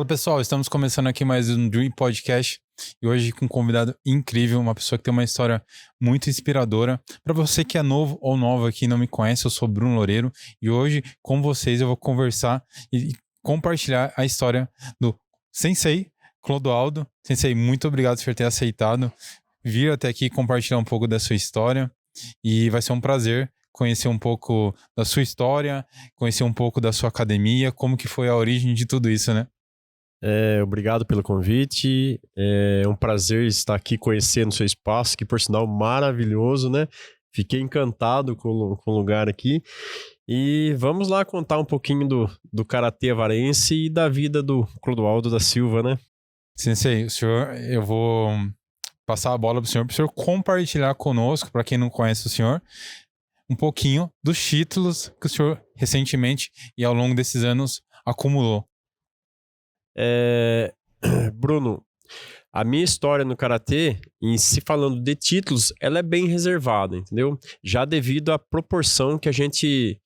Fala pessoal, estamos começando aqui mais um Dream Podcast e hoje com um convidado incrível, uma pessoa que tem uma história muito inspiradora. Para você que é novo ou nova aqui e não me conhece, eu sou Bruno Loureiro e hoje com vocês eu vou conversar e compartilhar a história do Sensei Clodoaldo. Sensei, muito obrigado por ter aceitado vir até aqui compartilhar um pouco da sua história e vai ser um prazer conhecer um pouco da sua história, conhecer um pouco da sua academia, como que foi a origem de tudo isso, né? Obrigado pelo convite, é um prazer estar aqui conhecendo o seu espaço, que por sinal maravilhoso, né? Fiquei encantado com o lugar aqui e vamos lá contar um pouquinho do Karatê avarense e da vida do Clodoaldo da Silva, né? Sensei, eu vou passar a bola para o senhor compartilhar conosco, para quem não conhece o senhor, um pouquinho dos títulos que o senhor recentemente e ao longo desses anos acumulou. Bruno, a minha história no Karatê, em se falando de títulos, ela é bem reservada, entendeu? Já devido à proporção que a gente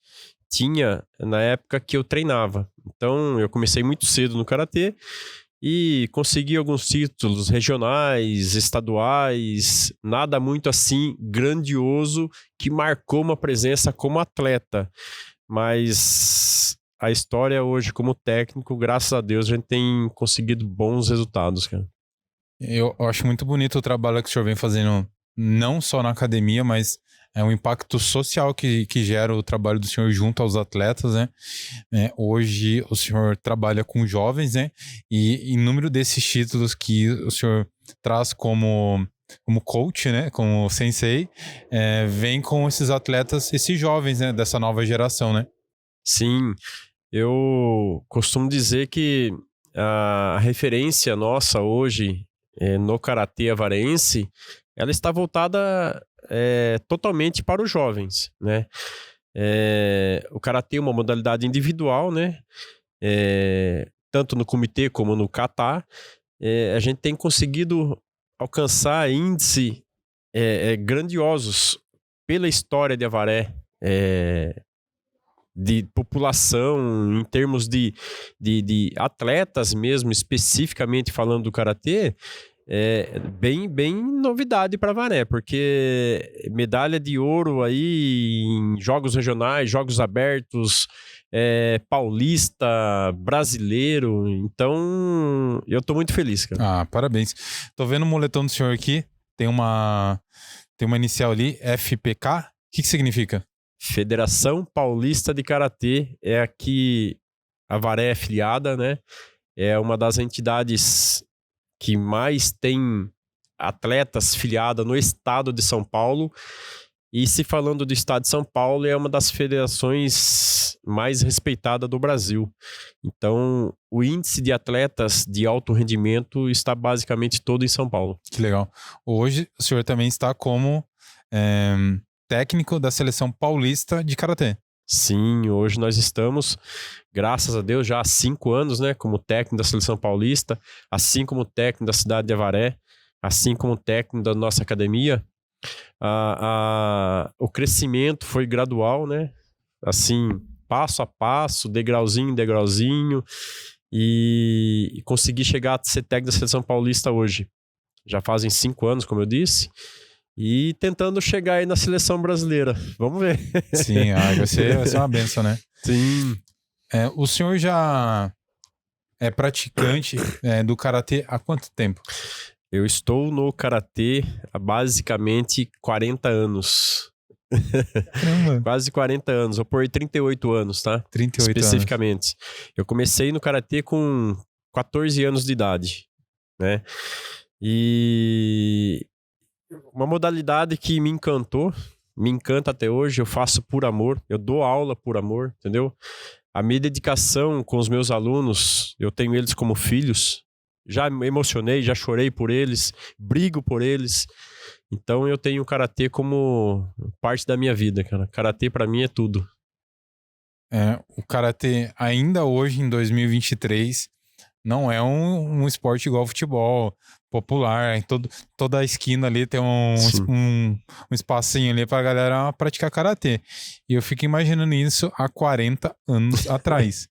tinha na época que eu treinava. Então, eu comecei muito cedo no Karatê e consegui alguns títulos regionais, estaduais, nada muito assim grandioso que marcou uma presença como atleta. Mas a história hoje como técnico, graças a Deus, a gente tem conseguido bons resultados, cara. Eu acho muito bonito o trabalho que o senhor vem fazendo, não só na academia, mas é um impacto social que gera o trabalho do senhor junto aos atletas, né? Hoje o senhor trabalha com jovens, né? E número desses títulos que o senhor traz como coach, né? Como sensei, vem com esses atletas, esses jovens, né? Dessa nova geração, né? Sim, eu costumo dizer que a referência nossa hoje no Karatê avarense, ela está voltada totalmente para os jovens, né? O Karatê é uma modalidade individual, né? Tanto no comitê como no kata, a gente tem conseguido alcançar índices grandiosos pela história de Avaré, de população, em termos de atletas mesmo, especificamente falando do Karatê, bem novidade para Avaré, porque medalha de ouro aí em jogos regionais, jogos abertos, paulista, brasileiro, então eu tô muito feliz, cara. Ah, parabéns. Tô vendo o moletom do senhor aqui, tem uma inicial ali, FPK, o que significa? Federação Paulista de Karatê é a que a Avaré é afiliada, né? É uma das entidades que mais tem atletas filiada no estado de São Paulo. E se falando do estado de São Paulo, é uma das federações mais respeitadas do Brasil. Então, o índice de atletas de alto rendimento está basicamente todo em São Paulo. Que legal. Hoje, o senhor também está como técnico da Seleção Paulista de Karatê. Sim, hoje nós estamos, graças a Deus, já há 5 anos, né, como técnico da Seleção Paulista, assim como técnico da cidade de Avaré, assim como técnico da nossa academia. O crescimento foi gradual, né, assim, passo a passo, degrauzinho em degrauzinho, e consegui chegar a ser técnico da Seleção Paulista hoje. Já fazem 5 anos, como eu disse, e tentando chegar aí na seleção brasileira. Vamos ver. Sim, vai ser uma benção, né? Sim. O senhor já é praticante do Karatê há quanto tempo? Eu estou no Karatê há basicamente 40 anos. Caramba. Quase 40 anos. Eu por 38 anos, tá? 38 especificamente. Anos. Eu comecei no Karatê com 14 anos de idade, né? E uma modalidade que me encantou, me encanta até hoje, eu faço por amor, eu dou aula por amor, entendeu? A minha dedicação com os meus alunos, eu tenho eles como filhos, já me emocionei, já chorei por eles, brigo por eles, então eu tenho o Karatê como parte da minha vida, cara. Karatê pra mim é tudo. O Karatê ainda hoje, em 2023, não é um esporte igual ao futebol popular. Toda a esquina ali tem um espacinho ali pra galera praticar karatê. E eu fico imaginando isso há 40 anos atrás.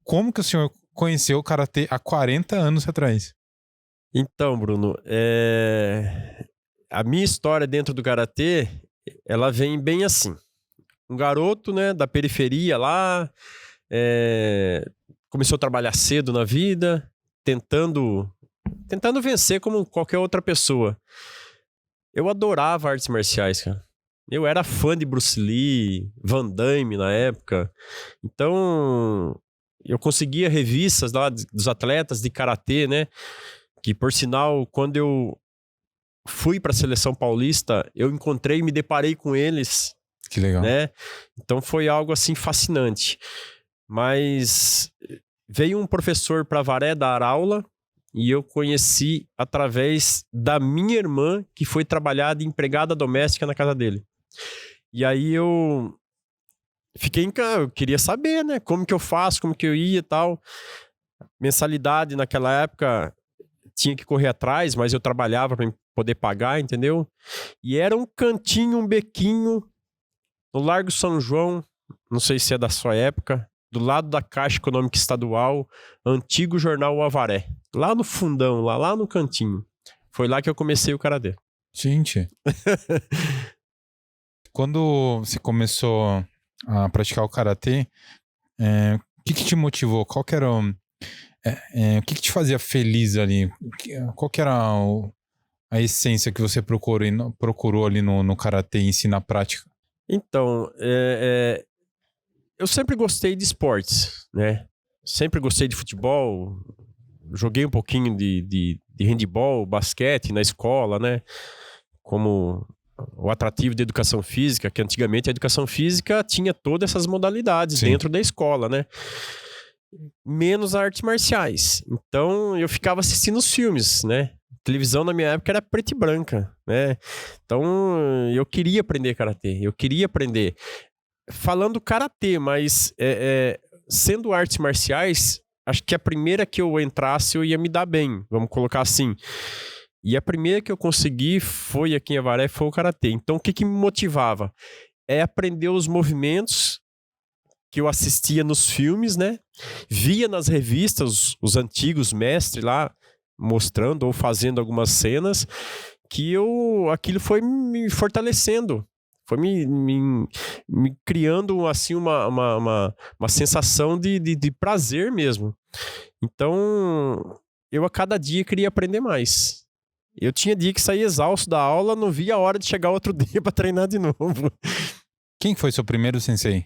Como que o senhor conheceu o karatê há 40 anos atrás. Então, Bruno, a minha história dentro do karatê, ela vem bem assim. Um garoto, né, da periferia lá, começou a trabalhar cedo na vida, tentando vencer como qualquer outra pessoa. Eu adorava artes marciais, cara. Eu era fã de Bruce Lee, Van Damme na época. Então, eu conseguia revistas lá dos atletas de karatê, né? Que, por sinal, quando eu fui para a seleção paulista, eu encontrei e me deparei com eles. Que legal. Né? Então, foi algo assim fascinante. Mas veio um professor para Avaré dar aula e eu conheci através da minha irmã, que foi trabalhar de empregada doméstica na casa dele. E aí eu eu queria saber, né? Como que eu faço, como que eu ia e tal. Mensalidade naquela época tinha que correr atrás, mas eu trabalhava para poder pagar, entendeu? E era um cantinho, um bequinho no Largo São João, não sei se é da sua época, do lado da Caixa Econômica Estadual, antigo jornal O Avaré. Lá no fundão, lá no cantinho. Foi lá que eu comecei o karatê. Gente. Quando você começou a praticar o karatê, o que te motivou? Qual que era o que te fazia feliz ali? Qual que era a essência que você procurou ali no karatê em si na prática? Então, eu sempre gostei de esportes, né? Sempre gostei de futebol, joguei um pouquinho de handebol, basquete na escola, né? Como o atrativo da educação física, que antigamente a educação física tinha todas essas modalidades Sim. dentro da escola, né? Menos artes marciais. Então, eu ficava assistindo os filmes, né? Televisão na minha época era preta e branca, né? Então, eu queria aprender karatê, eu queria aprender. Falando karatê, mas sendo artes marciais, acho que a primeira que eu entrasse eu ia me dar bem, vamos colocar assim. E a primeira que eu consegui foi aqui em Avaré, foi o karatê. Então, o que me motivava? É aprender os movimentos que eu assistia nos filmes, né? Via nas revistas os antigos mestres lá mostrando ou fazendo algumas cenas, que aquilo foi me fortalecendo. Foi me criando assim uma sensação de prazer mesmo. Então, eu a cada dia queria aprender mais. Eu tinha dia que saía exausto da aula, não via a hora de chegar outro dia para treinar de novo. Quem foi seu primeiro sensei?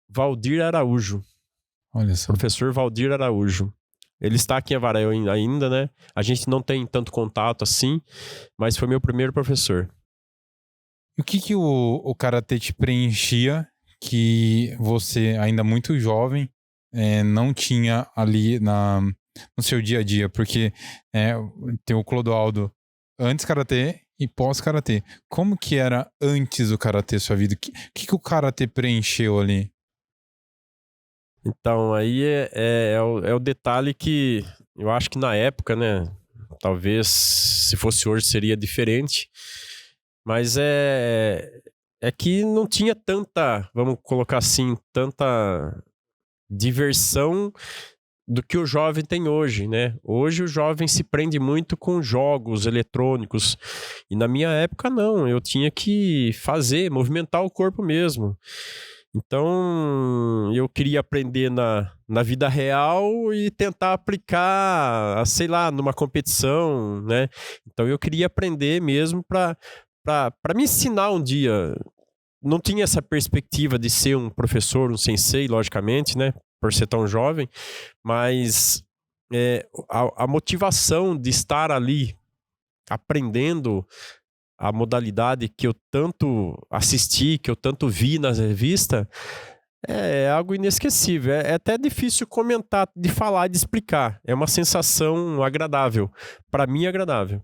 Valdir Araújo. Olha só. Professor Valdir Araújo. Ele está aqui em Avaré ainda, né? A gente não tem tanto contato assim, mas foi meu primeiro professor. E o que o karatê te preenchia que você, ainda muito jovem, não tinha ali no seu dia a dia? Porque tem o Clodoaldo antes karatê e pós-karatê. Como que era antes do karatê sua vida? O que o karatê preencheu ali? Então, aí é o detalhe que eu acho que na época, né? Talvez se fosse hoje seria diferente. Mas é que não tinha tanta, vamos colocar assim, tanta diversão do que o jovem tem hoje, né? Hoje o jovem se prende muito com jogos eletrônicos. E na minha época, não. Eu tinha que movimentar o corpo mesmo. Então, eu queria aprender na vida real e tentar aplicar, sei lá, numa competição, né? Então, eu queria aprender mesmo para me ensinar um dia. Não tinha essa perspectiva de ser um professor, um sensei, logicamente, né? Por ser tão jovem, mas a motivação de estar ali aprendendo a modalidade que eu tanto assisti, que eu tanto vi nas revistas, é algo inesquecível. É até difícil comentar, de falar, de explicar. É uma sensação agradável. Para mim, agradável.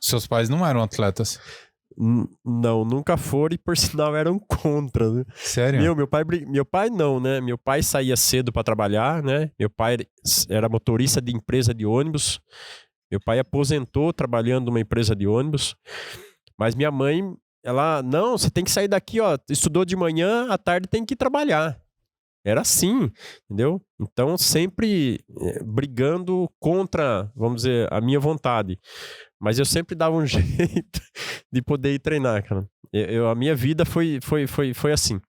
Seus pais não eram atletas? Não, nunca foram e por sinal eram contra, né? Sério? Meu pai não, né? Meu pai saía cedo para trabalhar, né? Meu pai era motorista de empresa de ônibus. Meu pai aposentou trabalhando numa empresa de ônibus. Mas minha mãe, ela, não, você tem que sair daqui, ó. Estudou de manhã, à tarde tem que ir trabalhar. Era assim, entendeu? Então, sempre brigando contra, vamos dizer, a minha vontade. Mas eu sempre dava um jeito de poder ir treinar, cara. A minha vida foi assim.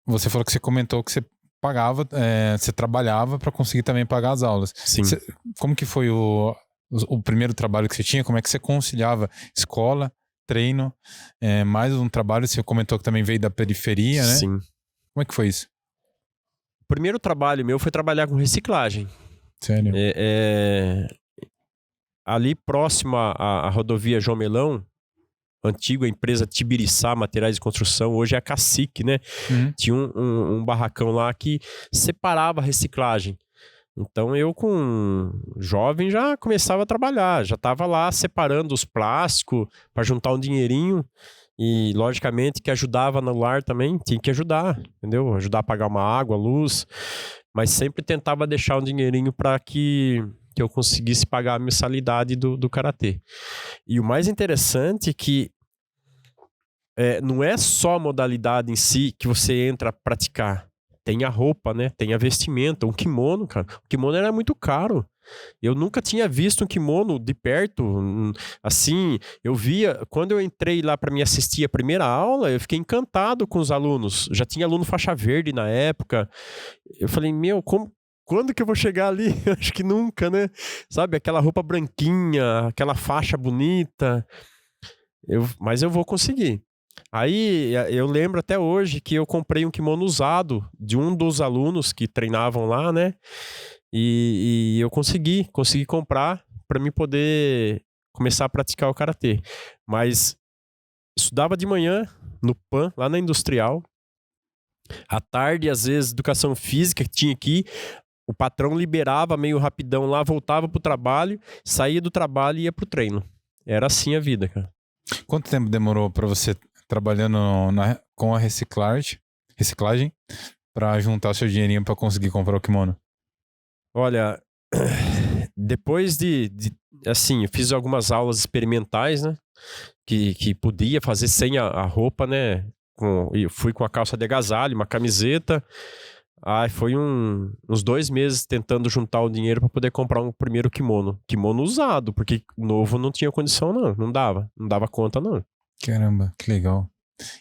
Você falou que você comentou que você pagava, você trabalhava para conseguir também pagar as aulas. Sim. Como que foi o primeiro trabalho que você tinha? Como é que você conciliava escola, treino, mais um trabalho? Você comentou que também veio da periferia, né? Sim. Como é que foi isso? O primeiro trabalho meu foi trabalhar com reciclagem. Sério? Ali próximo à rodovia João Melão, antiga empresa Tibiriçá Materiais de Construção, hoje é a Cacique, né? Uhum. Tinha um barracão lá que separava a reciclagem. Então eu, com jovem, já começava a trabalhar, já estava lá separando os plásticos para juntar um dinheirinho. E, logicamente, que ajudava no lar também, tinha que ajudar, entendeu? Ajudar a pagar uma água, luz, mas sempre tentava deixar um dinheirinho para que eu conseguisse pagar a mensalidade do karatê. E o mais interessante é que não é só a modalidade em si que você entra a praticar. Tem a roupa, né? Tem a vestimenta, um kimono, cara. O kimono era muito caro. Eu nunca tinha visto um kimono de perto, assim, eu via, quando eu entrei lá para me assistir a primeira aula, eu fiquei encantado com os alunos, já tinha aluno faixa verde na época, eu falei, quando que eu vou chegar ali? Acho que nunca, né? Sabe, aquela roupa branquinha, aquela faixa bonita, mas eu vou conseguir. Aí eu lembro até hoje que eu comprei um kimono usado de um dos alunos que treinavam lá, né? E eu consegui comprar para me poder começar a praticar o karatê. Mas estudava de manhã no PAN, lá na Industrial. À tarde, às vezes, educação física que tinha aqui. O patrão liberava meio rapidão lá, voltava pro trabalho, saía do trabalho e ia pro treino. Era assim a vida, cara. Quanto tempo demorou para você trabalhando com a reciclagem para juntar o seu dinheirinho para conseguir comprar o kimono? Olha, depois assim, eu fiz algumas aulas experimentais, né? Que podia fazer sem a roupa, né? Eu fui com a calça de agasalho, uma camiseta. Foi uns 2 meses tentando juntar o dinheiro para poder comprar um primeiro kimono. Kimono usado, porque novo não tinha condição, não. Não dava conta, não. Caramba, que legal.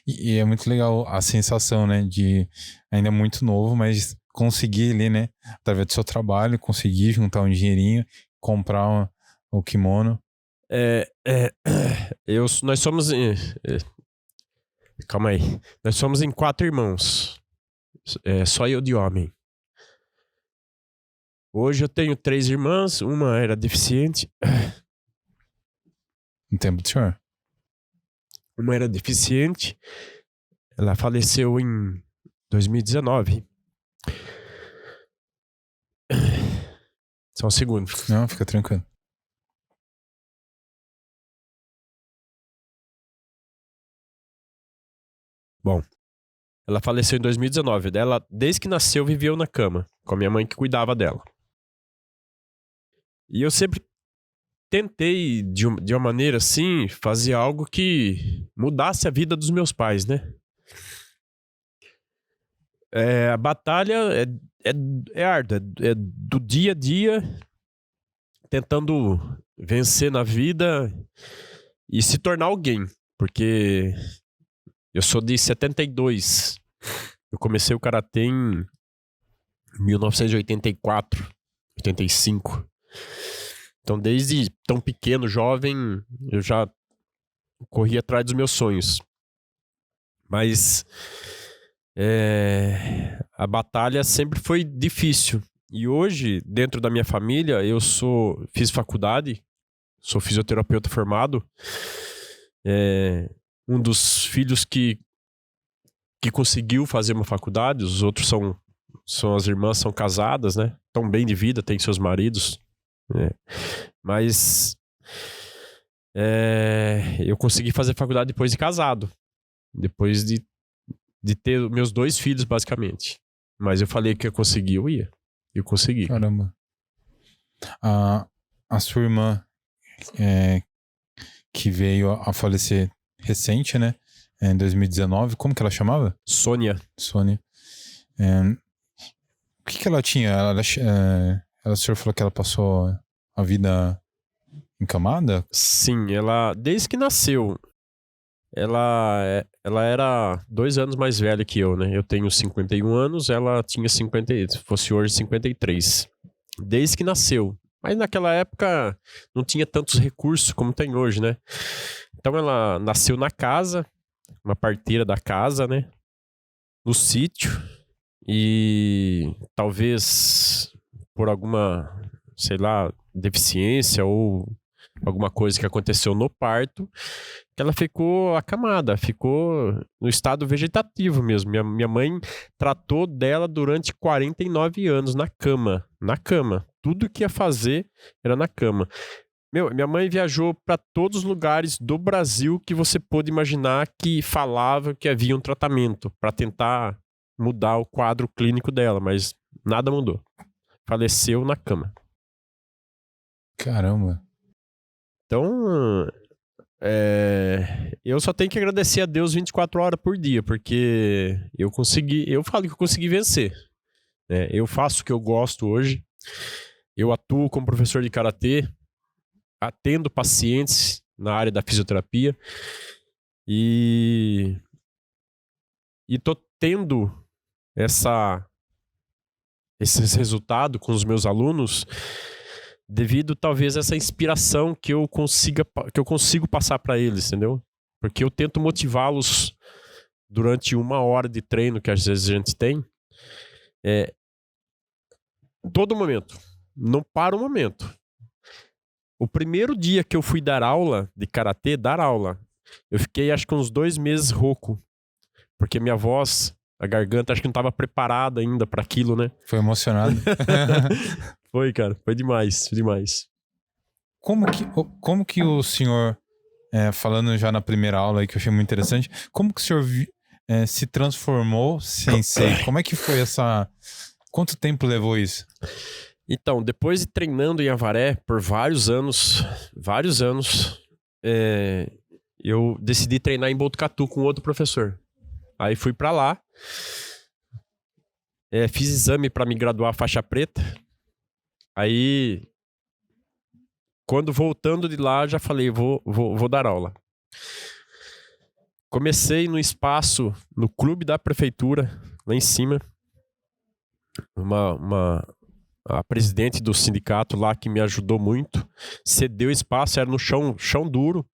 E é muito legal a sensação, né? De ainda muito novo, mas conseguir ali, né? Através do seu trabalho, conseguir juntar um dinheirinho, comprar o kimono. Nós somos... calma aí. Nós somos em 4 irmãos. Só eu de homem. Hoje eu tenho 3 irmãs. Uma era deficiente. No tempo do senhor? Uma era deficiente. Ela faleceu em 2019. Só um segundo. Não, fica tranquilo. Bom, ela faleceu em 2019. Ela, desde que nasceu, viveu na cama, com a minha mãe que cuidava dela. E eu sempre tentei, de uma maneira assim, fazer algo que mudasse a vida dos meus pais, né? A batalha é árdua, é do dia a dia, tentando vencer na vida e se tornar alguém. Porque eu sou de 72. Eu comecei o karatê em 1984, 85. Então, desde tão pequeno, jovem, eu já corri atrás dos meus sonhos. Mas a batalha sempre foi difícil. E hoje, dentro da minha família, fiz faculdade, sou fisioterapeuta formado. Um dos filhos que conseguiu fazer uma faculdade, os outros são as irmãs, são casadas, né? Estão bem de vida, têm seus maridos. Mas eu consegui fazer faculdade depois de casado. Depois de ter meus 2 filhos, basicamente. Mas eu falei que eu consegui, eu ia. Eu consegui. Caramba. A sua irmã que veio a falecer recente, né? em 2019. Como que ela chamava? Sônia. Sônia. O que ela tinha? O senhor falou que ela passou a vida encamada? Sim, ela, desde que nasceu, ela era 2 anos mais velha que eu, né? Eu tenho 51 anos, ela tinha 50, se fosse hoje 53. Desde que nasceu. Mas naquela época não tinha tantos recursos como tem hoje, né? Então ela nasceu na casa, uma parteira da casa, né? No sítio. E talvez por alguma, sei lá, deficiência ou alguma coisa que aconteceu no parto, que ela ficou acamada, ficou no estado vegetativo mesmo. Minha mãe tratou dela durante 49 anos na cama. Na cama. Tudo que ia fazer era na cama. Minha mãe viajou para todos os lugares do Brasil que você pôde imaginar que falava que havia um tratamento para tentar mudar o quadro clínico dela, mas nada mudou. Faleceu na cama. Caramba. Então, eu só tenho que agradecer a Deus 24 horas por dia, porque eu falo que eu consegui vencer. Eu faço o que eu gosto hoje, eu atuo como professor de karatê, atendo pacientes na área da fisioterapia e tô tendo esses resultados com os meus alunos devido talvez a essa inspiração que eu consigo passar para eles, entendeu? Porque eu tento motivá-los durante 1 hora de treino que às vezes a gente tem, todo momento, não para um momento. O primeiro dia que eu fui dar aula de karatê, eu fiquei acho que uns 2 meses rouco, porque minha voz, a garganta, acho que não estava preparada ainda para aquilo, né? Foi emocionado. Foi, cara. Foi demais. Como que o senhor, falando já na primeira aula aí, que eu achei muito interessante, como que o senhor se transformou sensei? Como é que foi quanto tempo levou isso? Então, depois de treinando em Avaré por vários anos, eu decidi treinar em Botucatu com outro professor. Aí fui pra lá, fiz exame pra me graduar faixa preta. Aí, quando voltando de lá, já falei, vou dar aula. Comecei no espaço, no clube da prefeitura, lá em cima. A presidente do sindicato lá que me ajudou muito, cedeu espaço, era no chão duro,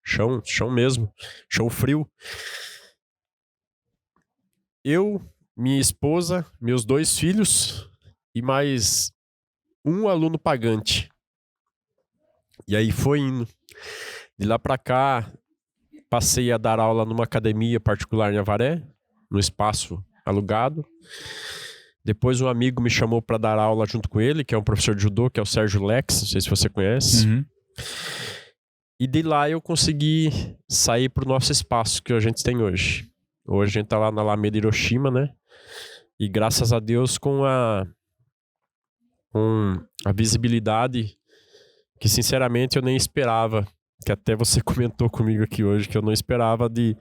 chão mesmo, chão frio. Eu, minha esposa, meus 2 filhos e mais um aluno pagante. E aí foi indo. De lá pra cá, passei a dar aula numa academia particular em Avaré, no espaço alugado. Depois um amigo me chamou para dar aula junto com ele, que é um professor de judô, que é o Sérgio Lex, não sei se você conhece. Uhum. E de lá eu consegui sair pro nosso espaço que a gente tem hoje. Hoje a gente tá lá na Alameda Hiroshima, né? E graças a Deus com a visibilidade que sinceramente eu nem esperava, que até você comentou comigo aqui hoje, que eu não esperava de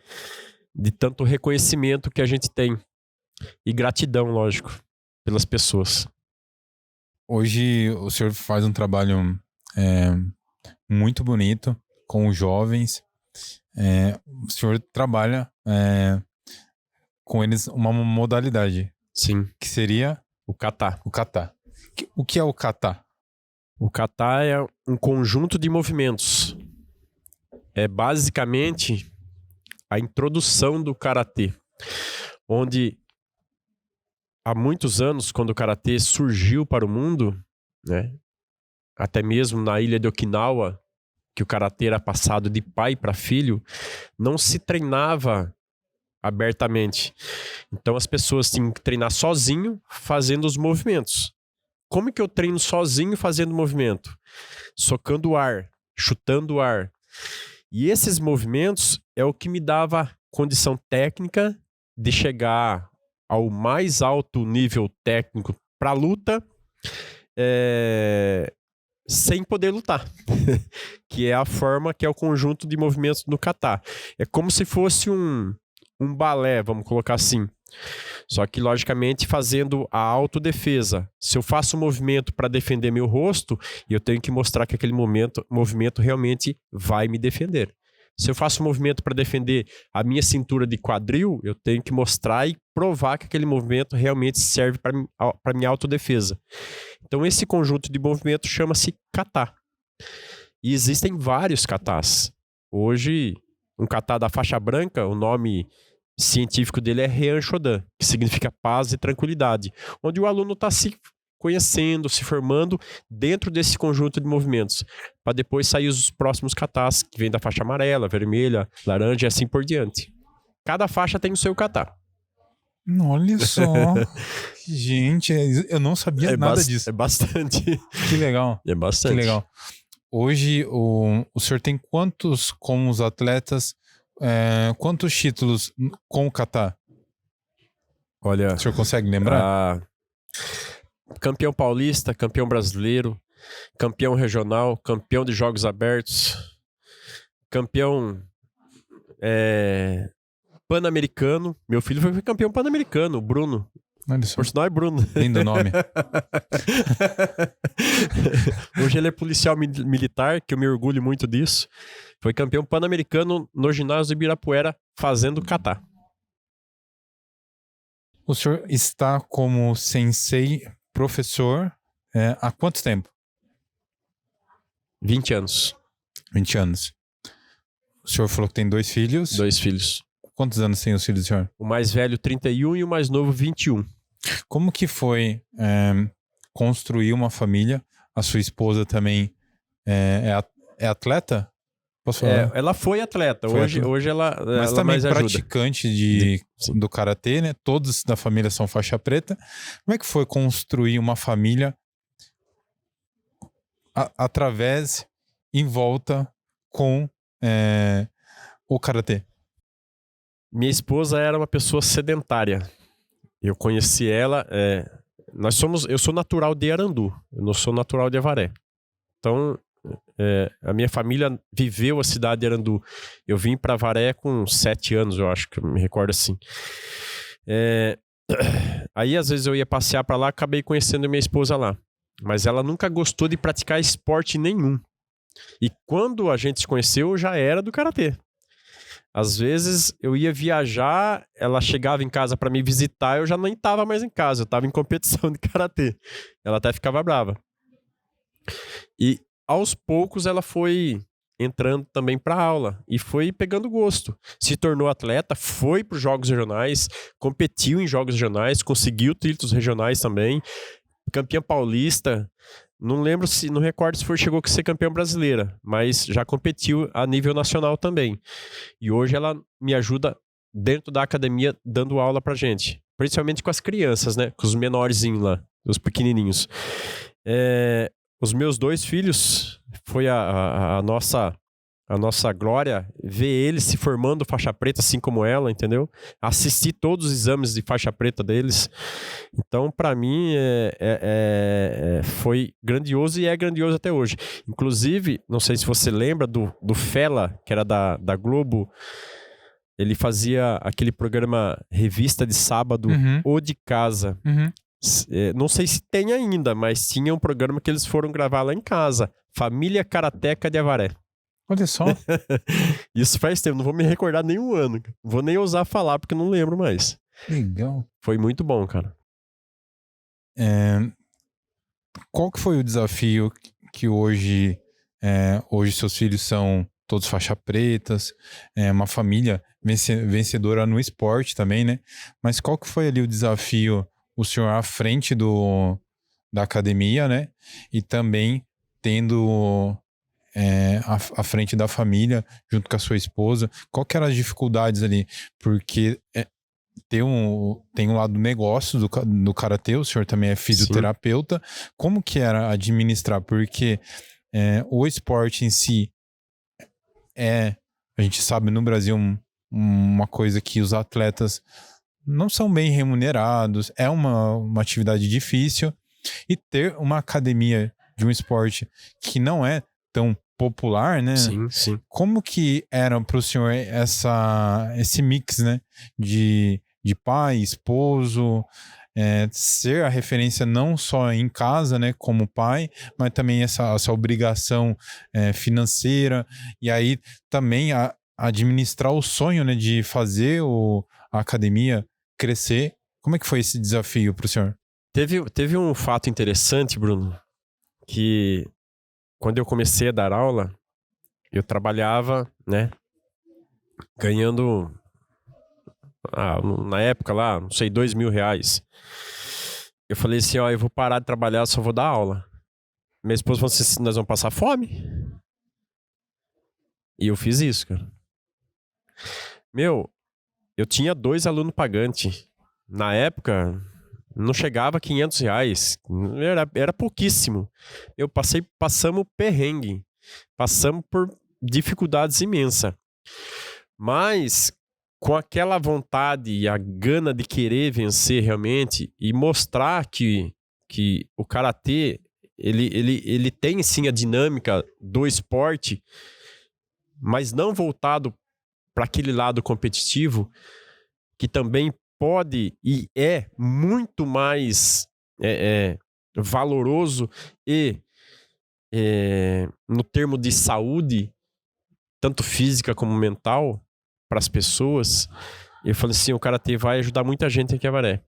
tanto reconhecimento que a gente tem. E gratidão, lógico, pelas pessoas. Hoje o senhor faz um trabalho muito bonito com os jovens. O senhor trabalha com eles uma modalidade. Sim. Que seria? O kata. O kata. O que é o kata? O kata é um conjunto de movimentos. É basicamente a introdução do karatê. Onde há muitos anos, quando o karatê surgiu para o mundo, né, até mesmo na ilha de Okinawa, que o karatê era passado de pai para filho, não se treinava abertamente. Então as pessoas tinham que treinar sozinho, fazendo os movimentos. Como que eu treino sozinho fazendo movimento? Socando o ar, chutando o ar. E esses movimentos é o que me dava condição técnica de chegar ao mais alto nível técnico para a luta, sem poder lutar, que é a forma, que é o conjunto de movimentos no kata. É como se fosse um balé, vamos colocar assim. Só que, logicamente, fazendo a autodefesa. Se eu faço um movimento para defender meu rosto, eu tenho que mostrar que aquele movimento realmente vai me defender. Se eu faço um movimento para defender a minha cintura de quadril, eu tenho que mostrar e provar que aquele movimento realmente serve para minha autodefesa. Então, esse conjunto de movimentos chama-se kata. E existem vários katas. Hoje, um kata da faixa branca, o nome científico dele é Heian Shodan, que significa paz e tranquilidade, onde o aluno está se conhecendo, se formando dentro desse conjunto de movimentos, para depois sair os próximos katas, que vem da faixa amarela, vermelha, laranja e assim por diante. Cada faixa tem o seu kata. Olha só. Gente, eu não sabia nada disso. É bastante. Que legal. É bastante. Que legal. Hoje, o senhor tem quantos, como os atletas, quantos títulos com o kata? Olha, o senhor consegue lembrar? Campeão paulista, campeão brasileiro, campeão regional, campeão de jogos abertos, campeão pan-americano. Meu filho foi campeão pan-americano, o Bruno. Por sinal é Bruno. Lindo nome. Hoje ele é policial militar, que eu me orgulho muito disso. Foi campeão pan-americano no ginásio de Ibirapuera, fazendo kata. O senhor está como sensei, professor, há quanto tempo? 20 anos. 20 anos. O senhor falou que tem 2 filhos. 2 filhos. Quantos anos tem os filhos do senhor? O mais velho, 31, e o mais novo, 21. Como que foi construir uma família? A sua esposa também é atleta? Posso falar? Ela foi atleta. Hoje ela Mas ela também mais ajuda. praticante do karatê, né? Todos da família são faixa preta. Como é que foi construir uma família através, em volta com o karatê? Minha esposa era uma pessoa sedentária. Eu conheci ela. Eu sou natural de Arandu, eu não sou natural de Avaré. Então, a minha família viveu a cidade de Arandu. Eu vim para Avaré com 7 anos, eu acho, que eu me recordo assim. Aí, às vezes, eu ia passear para lá, acabei conhecendo minha esposa lá. Mas ela nunca gostou de praticar esporte nenhum. E quando a gente se conheceu, eu já era do karatê. Às vezes eu ia viajar, ela chegava em casa para me visitar, eu já nem estava mais em casa, eu estava em competição de karatê. Ela até ficava brava. E aos poucos ela foi entrando também para aula e foi pegando gosto. Se tornou atleta, foi para os jogos regionais, competiu em jogos regionais, conseguiu títulos regionais também, campeã paulista. Não recordo se chegou a ser campeã brasileira, mas já competiu a nível nacional também. E hoje ela me ajuda dentro da academia dando aula pra gente. Principalmente com as crianças, né? Com os menorzinhos lá, os pequenininhos. Os meus 2 filhos, foi a nossa glória ver eles se formando faixa preta, assim como ela, entendeu? Assistir todos os exames de faixa preta deles. Então, para mim, foi grandioso e é grandioso até hoje. Inclusive, não sei se você lembra do Fela, que era da Globo. Ele fazia aquele programa Revista de Sábado, O de Casa. Não sei se tem ainda, mas tinha um programa que eles foram gravar lá em casa. Família Karateca de Avaré. Olha só. Isso faz tempo, não vou me recordar nenhum ano. Não vou nem ousar falar porque não lembro mais. Legal. Foi muito bom, cara. Qual que foi o desafio que hoje seus filhos são todos faixa pretas, uma família vencedora no esporte também, né? Mas qual que foi ali o desafio, o senhor à frente da academia, né? E também tendo à frente da família, junto com a sua esposa, qual que eram as dificuldades ali? Porque tem um lado negócio do karatê, o senhor também é fisioterapeuta. Sim. Como que era administrar? Porque o esporte em si a gente sabe no Brasil uma coisa que os atletas não são bem remunerados, é uma atividade difícil, e ter uma academia de um esporte que não é tão popular, né? Sim, sim. Como que era para o senhor esse mix, né? De pai, esposo, ser a referência não só em casa, né? Como pai, mas também essa obrigação financeira. E aí também administrar o sonho, né? De fazer a academia crescer. Como é que foi esse desafio para o senhor? Teve um fato interessante, Bruno, que quando eu comecei a dar aula, eu trabalhava, né, ganhando, na época lá, não sei, R$ 2.000. Eu falei assim, ó, eu vou parar de trabalhar, só vou dar aula. Minha esposa falou assim, nós vamos passar fome? E eu fiz isso, cara. Meu, eu tinha 2 alunos pagantes. Na época, não chegava a R$ 500. Era pouquíssimo. Passamos perrengue. Passamos por dificuldades imensas. Mas com aquela vontade e a gana de querer vencer realmente e mostrar que o karatê ele tem sim a dinâmica do esporte, mas não voltado para aquele lado competitivo, que também pode e é muito mais valoroso e no termo de saúde, tanto física como mental, para as pessoas. Eu falei assim, o karatê vai ajudar muita gente aqui em Avaré.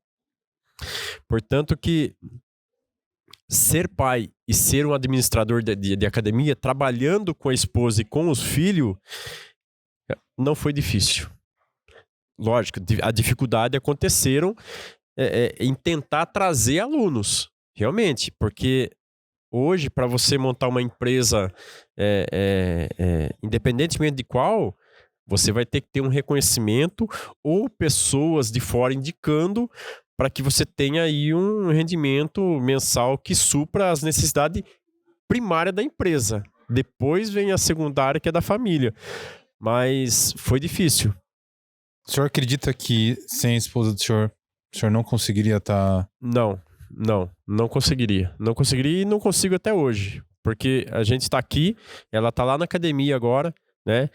Portanto que ser pai e ser um administrador de academia, trabalhando com a esposa e com os filhos, não foi difícil. Lógico, a dificuldade aconteceram em tentar trazer alunos, realmente, porque hoje, para você montar uma empresa, independentemente de qual, você vai ter que ter um reconhecimento ou pessoas de fora indicando para que você tenha aí um rendimento mensal que supra as necessidades primárias da empresa. Depois vem a secundária, que é da família. Mas foi difícil. O senhor acredita que sem a esposa do senhor, o senhor não conseguiria estar... Não conseguiria. Não conseguiria e não consigo até hoje. Porque a gente está aqui, ela está lá na academia agora, né?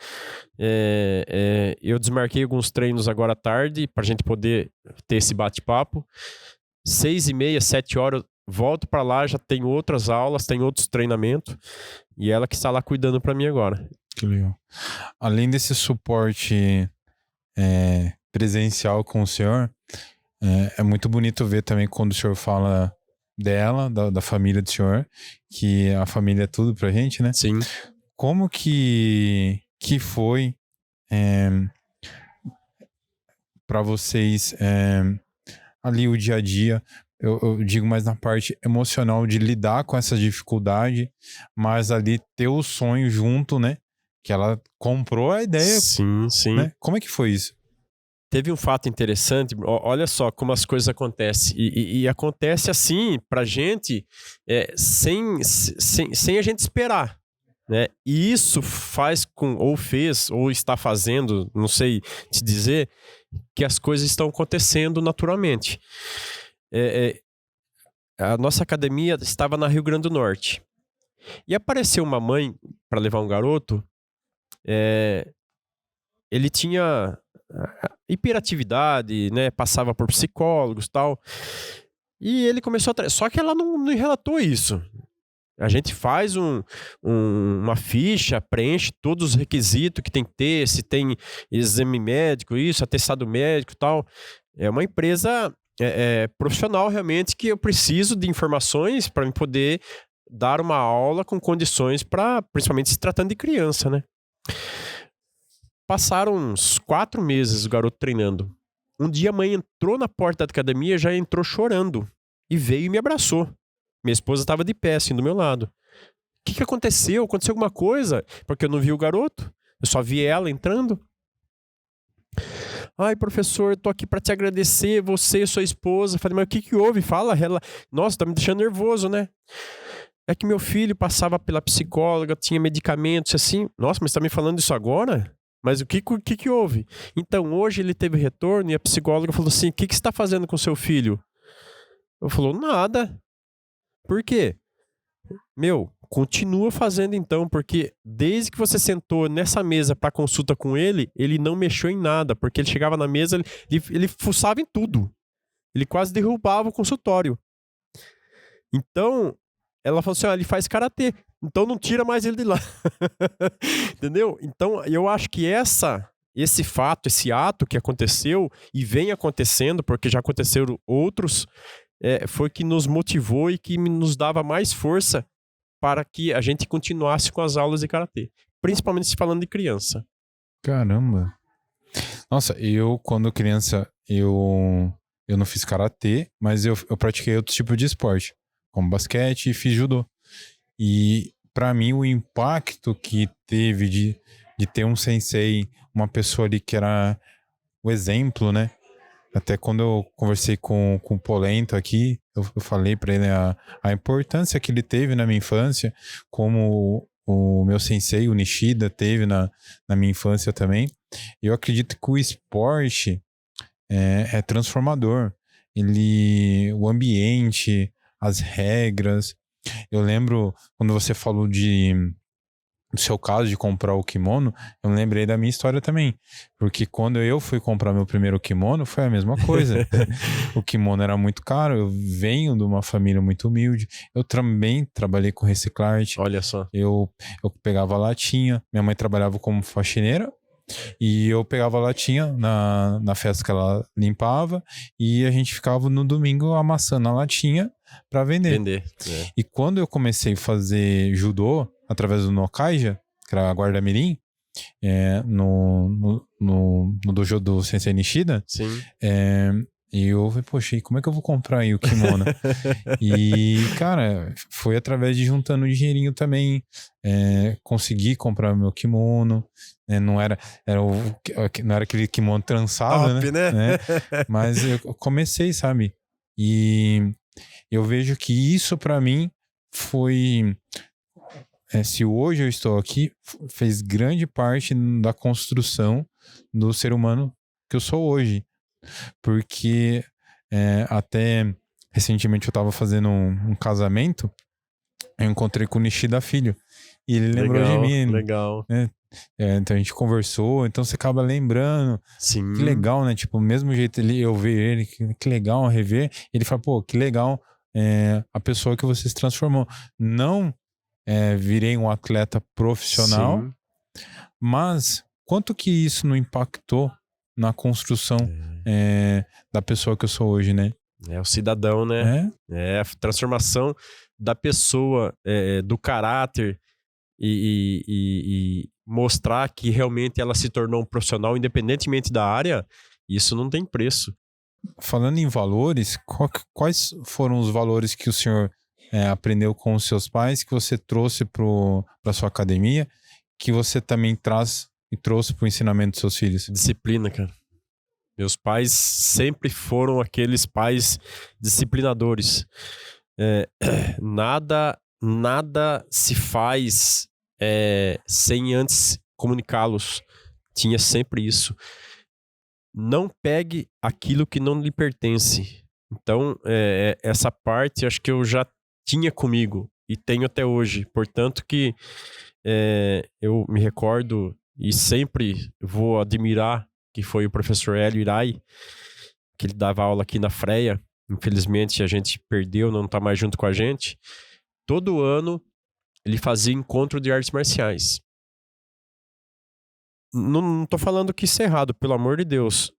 Eu desmarquei alguns treinos agora à tarde para a gente poder ter esse bate-papo. 6h30, 7h, volto para lá, já tem outras aulas, tem outros treinamentos. E ela que está lá cuidando para mim agora. Que legal. Além desse suporte presencial com o senhor, é muito bonito ver também quando o senhor fala dela, da família do senhor, que a família é tudo pra gente, né? Sim. Como que foi para vocês ali o dia a dia? Eu digo mais na parte emocional de lidar com essa dificuldade, mas ali ter o sonho junto, né? Que ela comprou a ideia. Sim, sim. Né? Como é que foi isso? Teve um fato interessante, olha só como as coisas acontecem. E acontece assim pra gente, sem a gente esperar. Né? E isso faz ou fez, ou está fazendo, não sei te dizer, que as coisas estão acontecendo naturalmente. A nossa academia estava na Rio Grande do Norte. E apareceu uma mãe para levar um garoto. Ele tinha hiperatividade, né? Passava por psicólogos e tal. E ele começou a... Só que ela não relatou isso. A gente faz uma ficha, preenche todos os requisitos que tem que ter, se tem exame médico, isso, atestado médico e tal. É uma empresa profissional realmente, que eu preciso de informações para poder dar uma aula com condições para, principalmente se tratando de criança, né? Passaram uns 4 meses o garoto treinando. Um dia a mãe entrou na porta da academia, já entrou chorando e veio e me abraçou. Minha esposa estava de pé, assim, do meu lado. O que aconteceu? Aconteceu alguma coisa? Porque eu não vi o garoto. Eu só vi ela entrando. Ai, professor, eu tô aqui para te agradecer, você e sua esposa. Falei, mas o que houve? Fala. Ela, nossa, tá me deixando nervoso, né? É que meu filho passava pela psicóloga, tinha medicamentos, assim. Nossa, mas você tá me falando isso agora? Mas o que houve? Então, hoje ele teve retorno e a psicóloga falou assim, o que você está fazendo com seu filho? Eu falou, nada. Por quê? Continua fazendo então, porque desde que você sentou nessa mesa para consulta com ele, ele não mexeu em nada, porque ele chegava na mesa, ele fuçava em tudo. Ele quase derrubava o consultório. Então, ela falou assim, ele faz karatê, então não tira mais ele de lá. Entendeu? Então, eu acho que esse fato, esse ato que aconteceu e vem acontecendo, porque já aconteceram outros, foi que nos motivou e que nos dava mais força para que a gente continuasse com as aulas de karatê. Principalmente se falando de criança. Caramba. Nossa, quando criança, eu não fiz karatê, mas eu pratiquei outro tipo de esporte, como basquete e fiz judô. E pra mim o impacto que teve de ter um sensei, uma pessoa ali que era o exemplo, né? Até quando eu conversei com o Polento aqui, eu falei pra ele a importância que ele teve na minha infância, como o meu sensei, o Nishida, teve na minha infância também. Eu acredito que o esporte é transformador. O ambiente, as regras. Eu lembro quando você falou do seu caso de comprar o kimono, eu me lembrei da minha história também. Porque quando eu fui comprar meu primeiro kimono, foi a mesma coisa. O kimono era muito caro, eu venho de uma família muito humilde. Eu também trabalhei com reciclagem. Olha só. Eu pegava latinha, minha mãe trabalhava como faxineira, e eu pegava a latinha na festa que ela limpava, e a gente ficava no domingo amassando a latinha para vender. E quando eu comecei a fazer judô, através do Nokaija, que era a guarda-mirim, no dojo do Sensei Nishida, Sim. E eu falei, poxa, e como é que eu vou comprar aí o kimono? E, cara, foi através de juntando dinheirinho também, consegui comprar meu kimono, não era aquele kimono trançado, Top, né? Mas eu comecei, sabe? E eu vejo que isso pra mim foi... se hoje eu estou aqui, fez grande parte da construção do ser humano que eu sou hoje. Porque até recentemente eu estava fazendo um casamento, eu encontrei com o Nishida Filho, e ele lembrou de mim. Legal. Né? Então a gente conversou, então você acaba lembrando. Sim. Que legal, né? Tipo, o mesmo jeito eu ver ele, que legal rever. Ele fala, pô, que legal a pessoa que você se transformou. Não virei um atleta profissional, Sim. mas quanto que isso não impactou na construção da pessoa que eu sou hoje, né? É o cidadão, né? É a transformação da pessoa, do caráter e mostrar que realmente ela se tornou um profissional independentemente da área, isso não tem preço. Falando em valores, quais foram os valores que o senhor aprendeu com os seus pais, que você trouxe para sua academia, que você também traz e trouxe para o ensinamento dos seus filhos? Disciplina, cara. Meus pais sempre foram aqueles pais disciplinadores. Nada se faz sem antes comunicá-los. Tinha sempre isso. Não pegue aquilo que não lhe pertence. Então, essa parte acho que eu já tinha comigo e tenho até hoje. Portanto que eu me recordo e sempre vou admirar que foi o professor Hélio Irai, que ele dava aula aqui na Freia. Infelizmente a gente perdeu, não está mais junto com a gente. Todo ano ele fazia encontro de artes marciais. Não tô falando que isso é errado, pelo amor de Deus.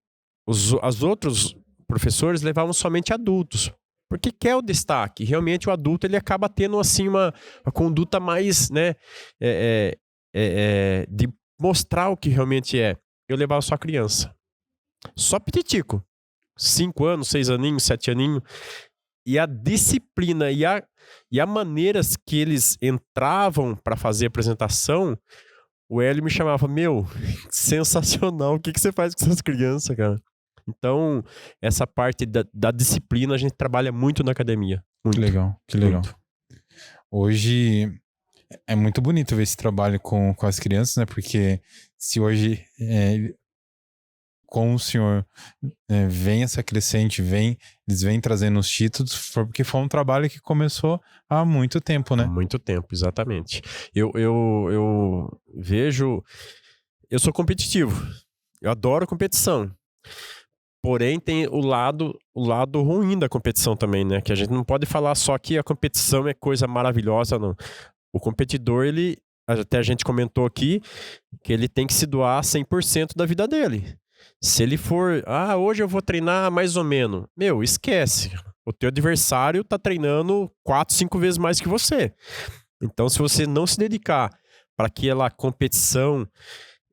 Os outros professores levavam somente adultos, porque quer o destaque. Realmente o adulto ele acaba tendo assim uma conduta mais, né, de mostrar o que realmente é. Eu levava só criança. Só pititico. 5 anos, 6 aninhos, 7 aninhos. E a disciplina e a maneiras que eles entravam para fazer a apresentação, o Hélio me chamava, sensacional, o que você faz com essas crianças, cara? Então, essa parte da disciplina a gente trabalha muito na academia. Muito. Que legal. Muito. Hoje é muito bonito ver esse trabalho com as crianças, né? Porque se hoje com o senhor vem essa crescente, eles vêm trazendo os títulos, porque foi um trabalho que começou há muito tempo, né? Há muito tempo, exatamente. Eu vejo... Eu sou competitivo. Eu adoro competição. Porém, tem o lado ruim da competição também, né? Que a gente não pode falar só que a competição é coisa maravilhosa, não. O competidor, até a gente comentou aqui, que ele tem que se doar 100% da vida dele. Se ele for, hoje eu vou treinar mais ou menos. Meu, esquece. O teu adversário tá treinando 4, 5 vezes mais que você. Então, se você não se dedicar para aquela competição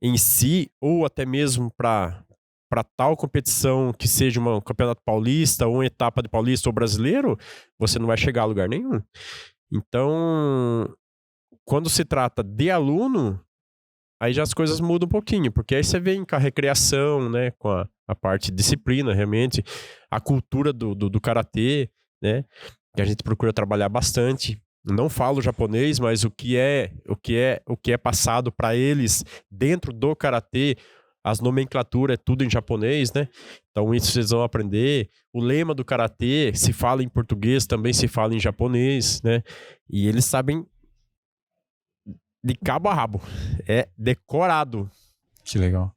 em si, ou até mesmo para tal competição que seja um campeonato paulista, ou uma etapa de paulista ou brasileiro, você não vai chegar a lugar nenhum. Então, quando se trata de aluno, aí já as coisas mudam um pouquinho, porque aí você vem com a recreação, né, com a parte de disciplina, realmente, a cultura do karatê, né, que a gente procura trabalhar bastante. Não falo japonês, mas o que é passado para eles dentro do karatê, as nomenclaturas é tudo em japonês, né? Então isso vocês vão aprender. O lema do karatê se fala em português, também se fala em japonês, né? E eles sabem de cabo a rabo. É decorado. Que legal.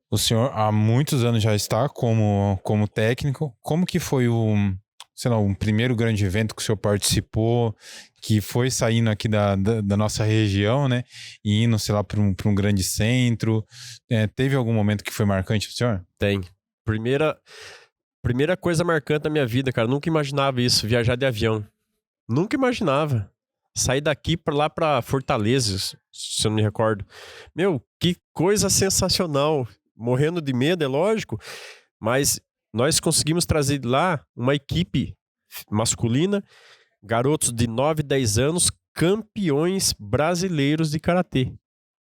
O senhor há muitos anos já está como técnico. Como que foi o primeiro grande evento que o senhor participou, que foi saindo aqui da nossa região, né? E indo, sei lá, para um grande centro? Teve algum momento que foi marcante pro senhor? Tem. Primeira coisa marcante da minha vida, cara. Nunca imaginava isso, viajar de avião. Nunca imaginava. Sair daqui para lá para Fortaleza, se eu não me recordo. Meu, que coisa sensacional. Morrendo de medo, é lógico. Mas nós conseguimos trazer de lá uma equipe masculina, garotos de 9, 10 anos, campeões brasileiros de karatê.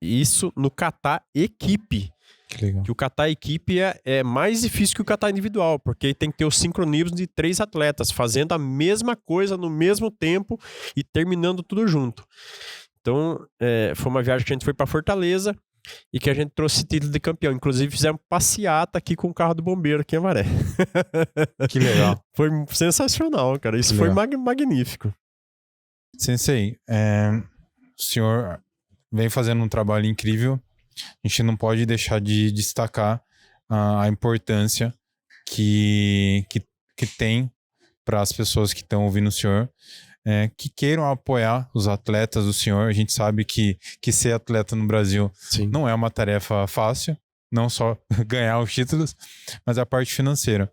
Isso no kata equipe. Que legal. Que o kata equipe é mais difícil que o kata individual, porque tem que ter o sincronismo de 3 atletas fazendo a mesma coisa no mesmo tempo e terminando tudo junto. Então, foi uma viagem que a gente foi para Fortaleza e que a gente trouxe título de campeão. Inclusive, fizemos passeata aqui com o carro do bombeiro aqui em Avaré. Que legal. Foi sensacional, cara. Isso foi magnífico. Sensei, o senhor vem fazendo um trabalho incrível. A gente não pode deixar de destacar a importância que tem para as pessoas que estão ouvindo o senhor, que queiram apoiar os atletas do senhor. A gente sabe que ser atleta no Brasil Sim. não é uma tarefa fácil, não só ganhar os títulos, mas a parte financeira.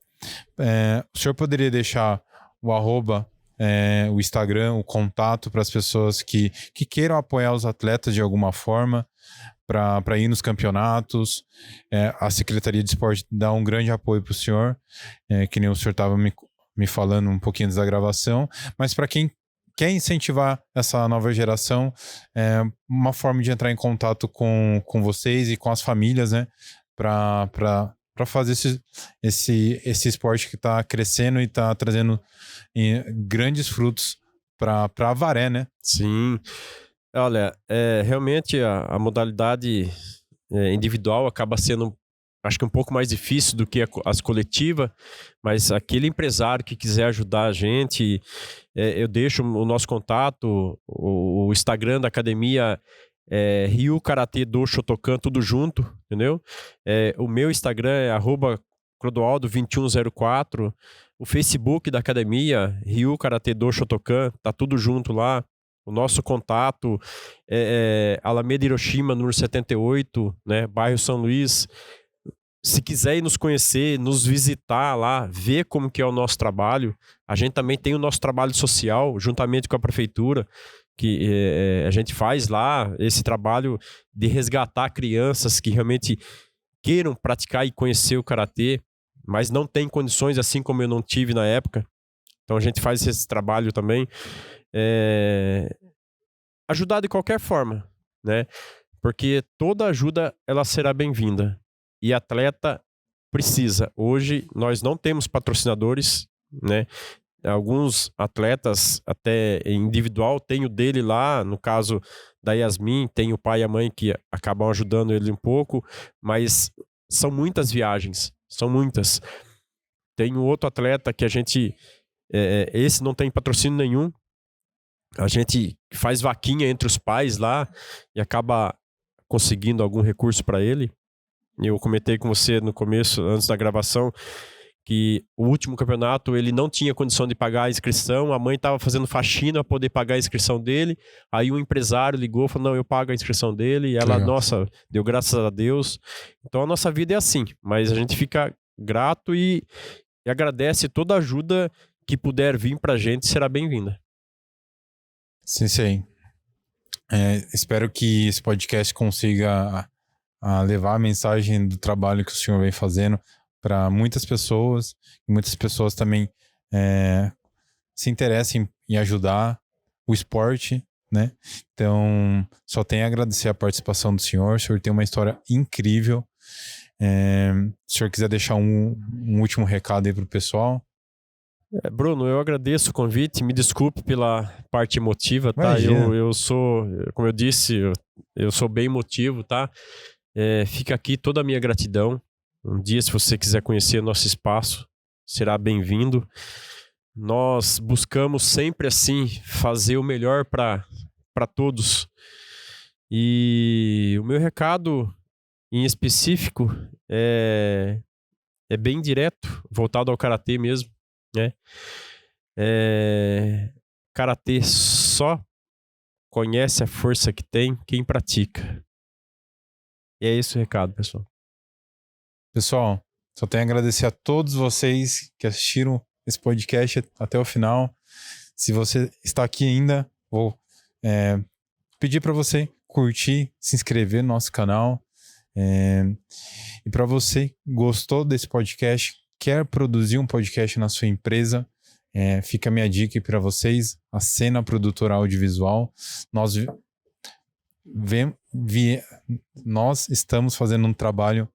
O senhor poderia deixar o @, o Instagram, o contato para as pessoas que queiram apoiar os atletas de alguma forma, para ir nos campeonatos? A Secretaria de Esporte dá um grande apoio para o senhor, que nem o senhor estava me falando um pouquinho antes da gravação, mas para quem quer incentivar essa nova geração, uma forma de entrar em contato com vocês e com as famílias, né, para fazer esse esporte que está crescendo e está trazendo grandes frutos para Avaré, né? Sim. Olha, realmente a modalidade individual acaba sendo, acho que um pouco mais difícil do que as coletivas, mas aquele empresário que quiser ajudar a gente, eu deixo o nosso contato, o Instagram da academia Ryu Karatê do Shotokan, tudo junto, entendeu? O meu Instagram é @Clodoaldo2104, o Facebook da academia Ryu Karatê do Shotokan, tá tudo junto lá. O nosso contato Alameda Hiroshima, número 78, né, bairro São Luís. Se quiser ir nos conhecer, nos visitar lá, ver como que é o nosso trabalho. A gente também tem o nosso trabalho social, juntamente com a prefeitura, que a gente faz lá esse trabalho de resgatar crianças que realmente queiram praticar e conhecer o karatê, mas não têm condições, assim como eu não tive na época. Então a gente faz esse trabalho também. Ajudar de qualquer forma, né? Porque toda ajuda ela será bem-vinda. E atleta precisa. Hoje nós não temos patrocinadores, né? Alguns atletas até individual tem o dele lá, no caso da Yasmin, tem o pai e a mãe que acabam ajudando ele um pouco, mas são muitas viagens, são muitas. Tem um outro atleta que a gente, esse não tem patrocínio nenhum, a gente faz vaquinha entre os pais lá e acaba conseguindo algum recurso para ele. Eu comentei com você no começo, antes da gravação, que o último campeonato ele não tinha condição de pagar a inscrição, a mãe estava fazendo faxina para poder pagar a inscrição dele, aí um empresário ligou e falou, não, eu pago a inscrição dele, e ela, Legal. nossa, deu graças a Deus. Então a nossa vida é assim, mas a gente fica grato e agradece toda a ajuda que puder vir pra gente, será bem-vinda. Sim. Espero que esse podcast consiga levar a mensagem do trabalho que o senhor vem fazendo para muitas pessoas, e muitas pessoas também se interessem em ajudar o esporte, né? Então, só tenho a agradecer a participação do senhor. O senhor tem uma história incrível. Se o senhor quiser deixar um último recado aí pro pessoal. Bruno, eu agradeço o convite, me desculpe pela parte emotiva, tá? Imagina. Eu sou, como eu disse, eu sou bem emotivo, tá? Fica aqui toda a minha gratidão. Um dia, se você quiser conhecer nosso espaço, será bem-vindo. Nós buscamos sempre, assim, fazer o melhor para todos. E o meu recado, em específico, é bem direto, voltado ao karatê mesmo, né? Karatê só conhece a força que tem quem pratica. E é esse o recado, pessoal. Pessoal, só tenho a agradecer a todos vocês que assistiram esse podcast até o final. Se você está aqui ainda, vou pedir para você curtir, se inscrever no nosso canal. E para você que gostou desse podcast, quer produzir um podcast na sua empresa, fica a minha dica para vocês, a Cena Produtora Audiovisual. Nós estamos fazendo um trabalho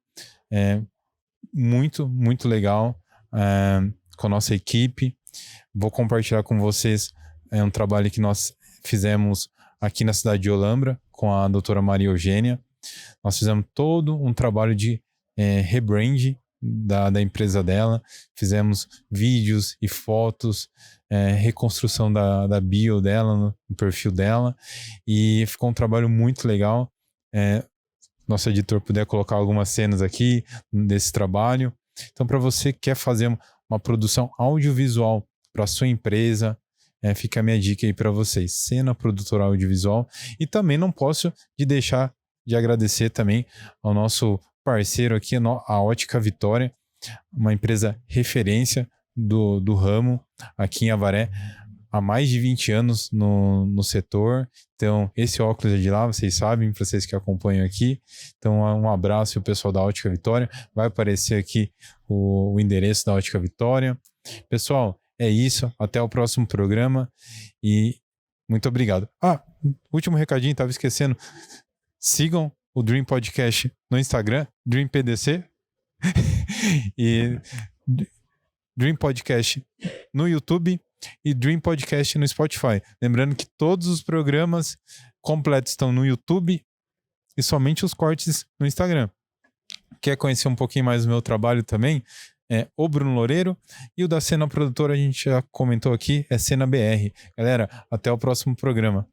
muito, muito legal com a nossa equipe. Vou compartilhar com vocês um trabalho que nós fizemos aqui na cidade de Olambra com a doutora Maria Eugênia. Nós fizemos todo um trabalho de rebrand da empresa dela, fizemos vídeos e fotos, reconstrução da bio dela, no perfil dela, e ficou um trabalho muito legal. Nosso editor puder colocar algumas cenas aqui desse trabalho. Então, para você que quer fazer uma produção audiovisual para sua empresa, fica a minha dica aí para vocês, Cena Produtora Audiovisual. E também não posso deixar de agradecer também ao nosso parceiro aqui, a Ótica Vitória, uma empresa referência do ramo aqui em Avaré, há mais de 20 anos no setor. Então, esse óculos é de lá, vocês sabem, para vocês que acompanham aqui. Então, um abraço ao pessoal da Ótica Vitória. Vai aparecer aqui o endereço da Ótica Vitória. Pessoal, é isso. Até o próximo programa e muito obrigado. Último recadinho, estava esquecendo. Sigam o Dream Podcast no Instagram, Dream PDC, e Dream Podcast no YouTube e Dream Podcast no Spotify. Lembrando que todos os programas completos estão no YouTube e somente os cortes no Instagram. Quer conhecer um pouquinho mais do meu trabalho também? O Bruno Loureiro, e o da Cena Produtora a gente já comentou aqui, é Cena BR. Galera, até o próximo programa.